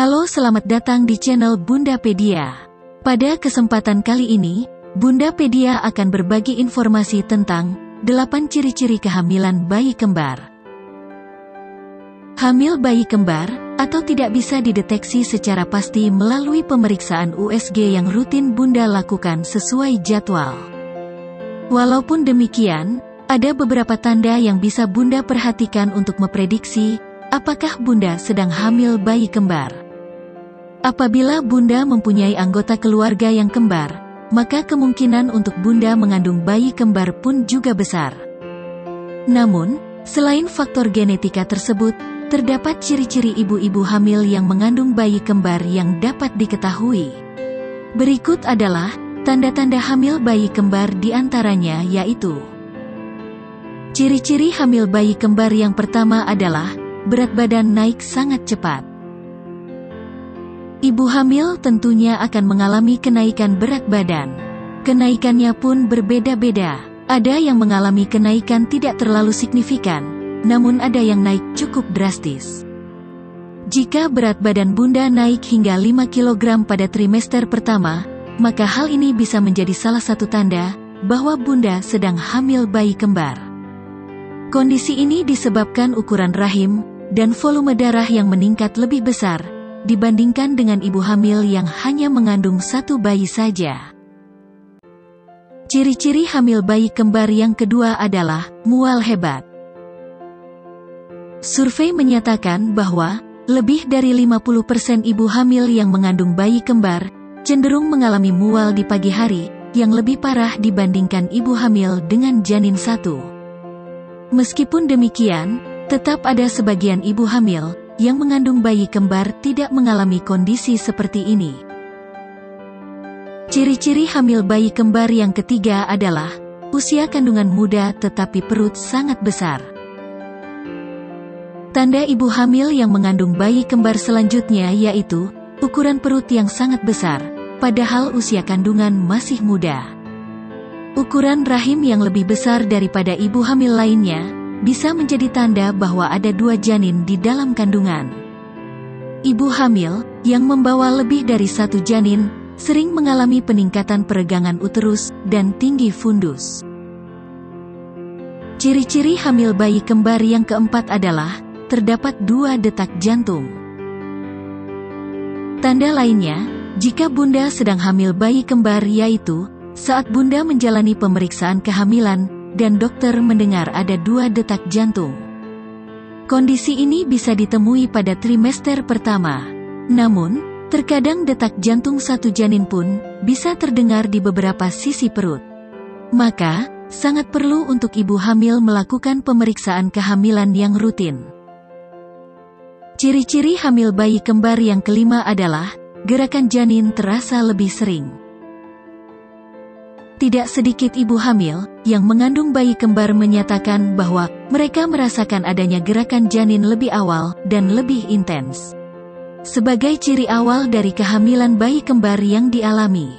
Halo, selamat datang di channel Bundapedia. Pada kesempatan kali ini, Bundapedia akan berbagi informasi tentang 8 ciri-ciri kehamilan bayi kembar. Hamil bayi kembar, atau tidak bisa dideteksi secara pasti melalui pemeriksaan USG yang rutin Bunda lakukan sesuai jadwal. Walaupun demikian, ada beberapa tanda yang bisa Bunda perhatikan untuk memprediksi apakah Bunda sedang hamil bayi kembar. Apabila Bunda mempunyai anggota keluarga yang kembar, maka kemungkinan untuk Bunda mengandung bayi kembar pun juga besar. Namun, selain faktor genetika tersebut, terdapat ciri-ciri ibu-ibu hamil yang mengandung bayi kembar yang dapat diketahui. Berikut adalah tanda-tanda hamil bayi kembar di antaranya yaitu: ciri-ciri hamil bayi kembar yang pertama adalah berat badan naik sangat cepat. Ibu hamil tentunya akan mengalami kenaikan berat badan. Kenaikannya pun berbeda-beda. Ada yang mengalami kenaikan tidak terlalu signifikan, namun ada yang naik cukup drastis. Jika berat badan Bunda naik hingga 5 kg pada trimester pertama, maka hal ini bisa menjadi salah satu tanda bahwa Bunda sedang hamil bayi kembar. Kondisi ini disebabkan ukuran rahim dan volume darah yang meningkat lebih besar dibandingkan dengan ibu hamil yang hanya mengandung satu bayi saja. Ciri-ciri hamil bayi kembar yang kedua adalah mual hebat. Survei menyatakan bahwa lebih dari 50% ibu hamil yang mengandung bayi kembar cenderung mengalami mual di pagi hari yang lebih parah dibandingkan ibu hamil dengan janin satu. Meskipun demikian, tetap ada sebagian ibu hamil yang mengandung bayi kembar tidak mengalami kondisi seperti ini. Ciri-ciri hamil bayi kembar yang ketiga adalah usia kandungan muda tetapi perut sangat besar. Tanda ibu hamil yang mengandung bayi kembar selanjutnya yaitu ukuran perut yang sangat besar, padahal usia kandungan masih muda. Ukuran rahim yang lebih besar daripada ibu hamil lainnya bisa menjadi tanda bahwa ada 2 janin di dalam kandungan. Ibu hamil yang membawa lebih dari 1 janin sering mengalami peningkatan peregangan uterus dan tinggi fundus. Ciri-ciri hamil bayi kembar yang keempat adalah terdapat 2 detak jantung. Tanda lainnya, jika Bunda sedang hamil bayi kembar yaitu saat Bunda menjalani pemeriksaan kehamilan dan dokter mendengar ada 2 detak jantung. Kondisi ini bisa ditemui pada trimester pertama. Namun, terkadang detak jantung satu janin pun bisa terdengar di beberapa sisi perut. Maka, sangat perlu untuk ibu hamil melakukan pemeriksaan kehamilan yang rutin. Ciri-ciri hamil bayi kembar yang kelima adalah gerakan janin terasa lebih sering. Tidak sedikit ibu hamil yang mengandung bayi kembar menyatakan bahwa mereka merasakan adanya gerakan janin lebih awal dan lebih intens, sebagai ciri awal dari kehamilan bayi kembar yang dialami.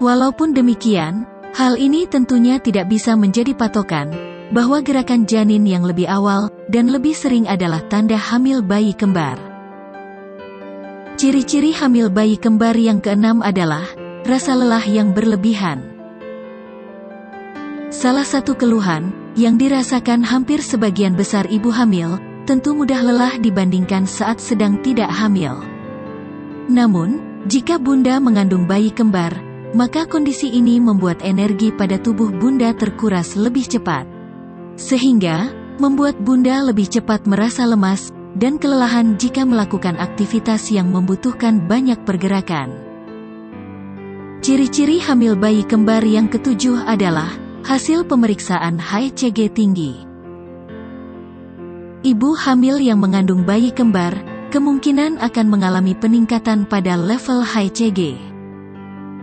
Walaupun demikian, hal ini tentunya tidak bisa menjadi patokan bahwa gerakan janin yang lebih awal dan lebih sering adalah tanda hamil bayi kembar. Ciri-ciri hamil bayi kembar yang keenam adalah rasa lelah yang berlebihan. Salah satu keluhan yang dirasakan hampir sebagian besar ibu hamil tentu mudah lelah dibandingkan saat sedang tidak hamil. Namun, jika Bunda mengandung bayi kembar, maka kondisi ini membuat energi pada tubuh Bunda terkuras lebih cepat, sehingga membuat Bunda lebih cepat merasa lemas dan kelelahan jika melakukan aktivitas yang membutuhkan banyak pergerakan. Ciri-ciri hamil bayi kembar yang ketujuh adalah hasil pemeriksaan HCG tinggi. Ibu hamil yang mengandung bayi kembar kemungkinan akan mengalami peningkatan pada level HCG.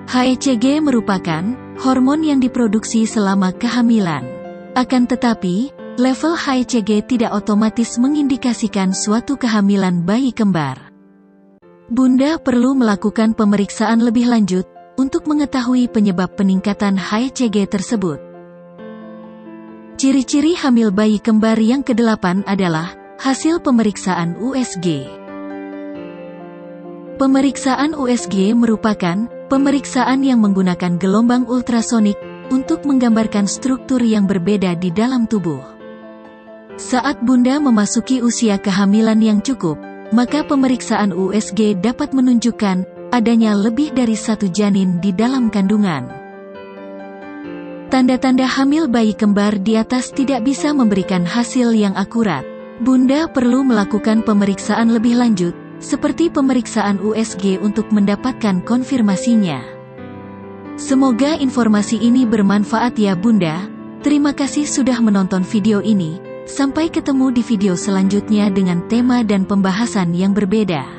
HCG merupakan hormon yang diproduksi selama kehamilan. Akan tetapi, level HCG tidak otomatis mengindikasikan suatu kehamilan bayi kembar. Bunda perlu melakukan pemeriksaan lebih lanjut untuk mengetahui penyebab peningkatan HCG tersebut. Ciri-ciri hamil bayi kembar yang kedelapan adalah hasil pemeriksaan USG. Pemeriksaan USG merupakan pemeriksaan yang menggunakan gelombang ultrasonik untuk menggambarkan struktur yang berbeda di dalam tubuh. Saat Bunda memasuki usia kehamilan yang cukup, maka pemeriksaan USG dapat menunjukkan adanya lebih dari satu janin di dalam kandungan. Tanda-tanda hamil bayi kembar di atas tidak bisa memberikan hasil yang akurat. Bunda perlu melakukan pemeriksaan lebih lanjut, seperti pemeriksaan USG untuk mendapatkan konfirmasinya. Semoga informasi ini bermanfaat ya Bunda. Terima kasih sudah menonton video ini. Sampai ketemu di video selanjutnya dengan tema dan pembahasan yang berbeda.